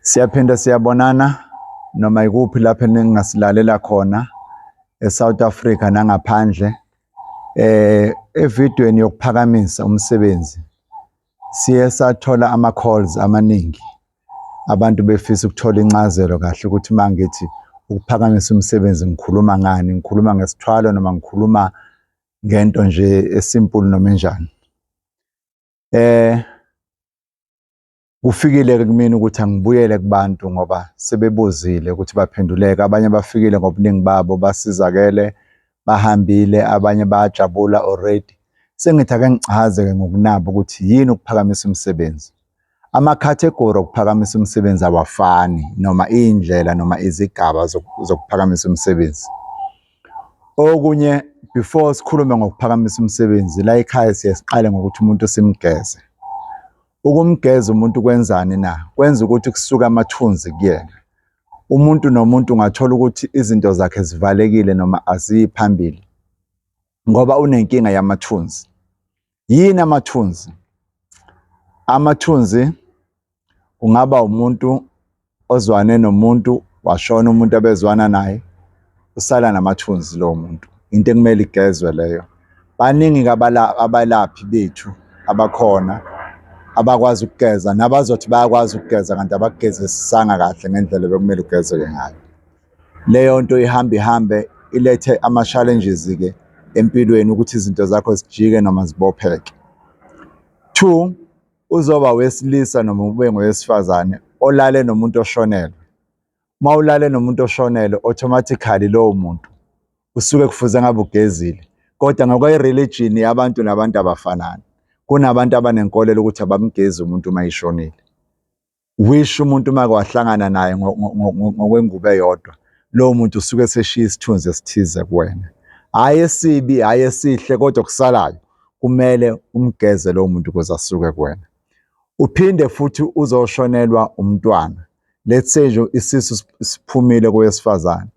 Siyaphinda siyabonana noma ikuphi lapho ningasilalela khona eSouth Africa nangaphandle. Evidweni yokuphakamisa umsebenzi siye sathola ama-calls amaningi, abantu befisa ukuthola incazelo kahle ukuthi mangithi ukuphakamisa umsebenzi ngikhuluma ngani, ngikhuluma ngesithwalo noma ngikhuluma ngento nje esimple noma enjani. Kufikile kumina ukuthi angibuyele kubantu ngoba sebebuzile ukuthi baphenduleke. Abanye bafikile ngobuningi babo basizakele, bahambile, abanye bayajabula already. Sengithi ake ngichaze-ke ngokunabo ukuthi yini ukuphakamisa umsebenzi. Ama-category okuphakamisa umsebenzi awafani noma iy'ndlela noma izigaba zokuphakamisa umsebenzi. Okunye before sikhulume ngokuphakamisa umsebenzi la ekhaya siye siqale ngokuthi umuntu simgeze. Ukumgeza umuntu kwenzani na? Kwenza ukuthi kusuke amathunzi kuyena. Umuntu nomuntu ungathola ukuthi izinto zakhe zivalekile noma aziyi phambili ngoba unenkinga yamathunzi. Yini amathunzi? Amathunzi ungaba umuntu ozwane nomuntu, washona umuntu abezwana naye, usala namathunzi lowo muntu. Into ekumele igezwe leyo. Baningi abalaphi bethu abakhona abakwazi ukugeza nabazothi bayakwazi ukugeza kanti abakugezisanga kahle ngendlela bekumele ugezeke ngayo. Leyo nto ihambe ilethe ama-challenges-ke empilweni ukuthi izinto zakho zijike noma zibopheke. 2, uzoba wesilisa noma ube ngowesifazane olale nomuntu oshonelwe. Uma ulale nomuntu oshonelwe automatically lowo muntu usuke kufuze ngabe ugezile. Kodwa ngokwe-religion yabantu nabantu abafanani. Kunabantu abanenkolelo ukuthi abamgezi umuntu uma eshonile. Wish umuntu uma kwahlangana naye ngokwengubo eyodwa, lowo muntu usuke seshiya isithunzi esithize kuwena. Hayi esibi, hayi esihle, kodwa kusalayo kumele umgeze lowo muntu ukuze asuke kuwena. Uphinde futhi uzoshonelwa umntwana. Let's say nje isisu siphumile kowesifazane.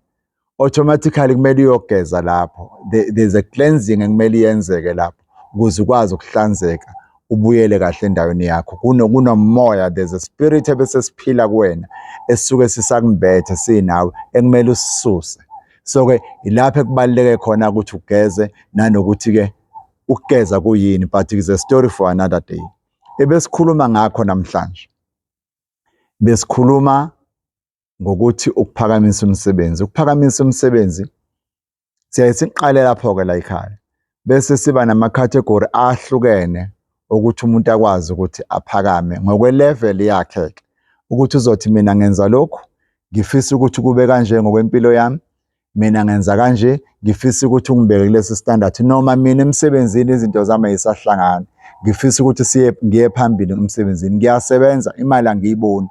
Automatically kumele uyogeza lapho. There's a cleansing ekumele yenzeke lapho ukuze ukwazi ukuhlanzeka ubuyele kahle endaweni yakho. Kunomoya, there's a spirit ebese siphila kuwena esisuke sisakumbethe sinawe ekumele usisuse. So-ke ilapho ekubaluleke khona ukuthi ugeze nanokuthi-ke ukugeza kuyini, but it's a story for another day. Ebesikhuluma ngakho namhlanje. Besikhuluma ngokuthi ukuphakamisa umsebenzi. Ukuphakamisa umsebenzi siyaye siqale lapho-ke la ekhaya. Bese siba nama-category ahlukene ukuthi umuntu akwazi ukuthi aphakame ngokwe-level yakhe. Ukuthi uzothi mina ngenza lokhu, ngifisa ukuthi kube kanje ngokwempilo yami, mina ngenza kanje, ngifisa ukuthi ungibeke kulesi standard, noma mina emsebenzini izinto zami ayisahlangani, ngifisa ukuthi ngiye phambili emsebenzini, ngiyasebenza imali angiyiboni.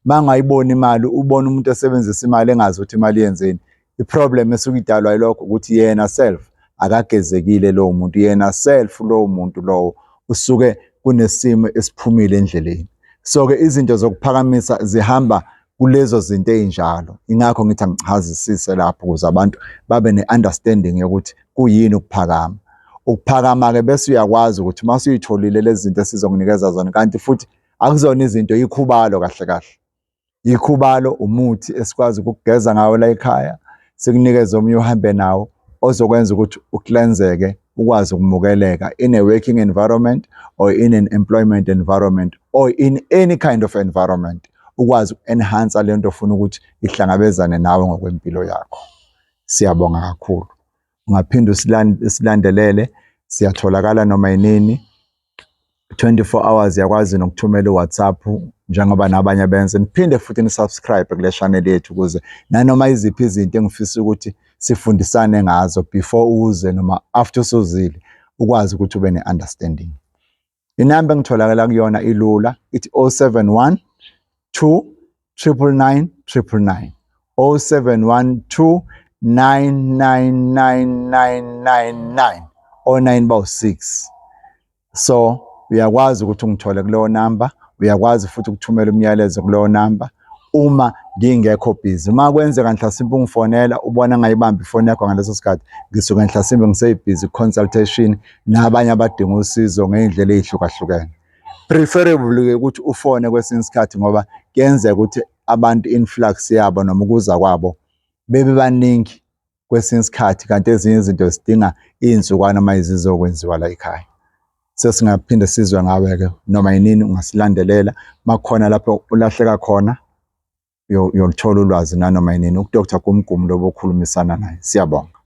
Mangayiboni imali, ubona umuntu esebenzisa imali engazi ukuthi imali yenzeni, i-problem esuke idalwa yilokho ukuthi yena self akagezekile lowo muntu, yena self lowo muntu lowo usuke kunesimo esiphumile endleleni. So-ke izinto zokuphakamisa zihamba kulezo zinto ezinjalo. Ingakho ngithi angichazisise lapho ukuze abantu babe ne-understanding yokuthi kuyini ukuphakama. Ukuphakama-ke bese uyakwazi ukuthi uma usuyitholile lezi zinto esizokunikeza zona, kanti futhi akuzona izinto, ikhubalo kahle kahle. Ikhubalo umuthi esikwazi ukugeza ngawo la ekhaya, sikunikeze omunye uhambe nawo ozokwenza ukuthi uklenzeke, ukwazi ukumukeleka in a working environment or in an employment environment or in any kind of environment, ukwazi uku-enhance le nto ofuna ukuthi ihlangabezane nawe ngokwempilo yakho. Siyabonga kakhulu. Ungaphinde usilandelele, siyatholakala noma yinini. 24 hours yakwazi nokuthumela uWhatsApp njengoba nabanye benze. Niphinde futhi nisubscribe kule channel yethu ukuze nanoma iziphi izinto engifisa ukuthi sifundisane ngazo before uze noma after usuzile ukwazi ukuthi ube ne-understanding. Inamba engitholakala kuyona ilula, ithi 071 2 999 999. 0712 9999999 or 9 So uyakwazi ukuthi ungithole kuleyo namba, uyakwazi futhi ukuthumela umyalezo kuleyo namba uma ngingekho busy. Uma kwenzeka mhlasimbe ungifonela ubona ngayibamba ifoni yakho ngaleso sikhathi, ngisuke mhlasimbe ngisebusy consultation nabanye abadinga usizo ngeindlela ezihlukahlukene. Preferably ukuthi ufone kwesinye isikhathi ngoba kuyenzeka ukuthi abantu influx yabo noma ukuza kwabo bebe baningi kwesinye isikhathi, kanti ezinye izinto zidinga iy'nsukwana uma zizokwenziwa la ekhaya. Sesingaphinde sizwe ngawe-ke noma yinini ungasilandelela, makukhona lapho ulahleka khona uyoluthola ulwazi nanoma yinini. UDr. Gumgum lo bokhulumisana naye. Siyabonga.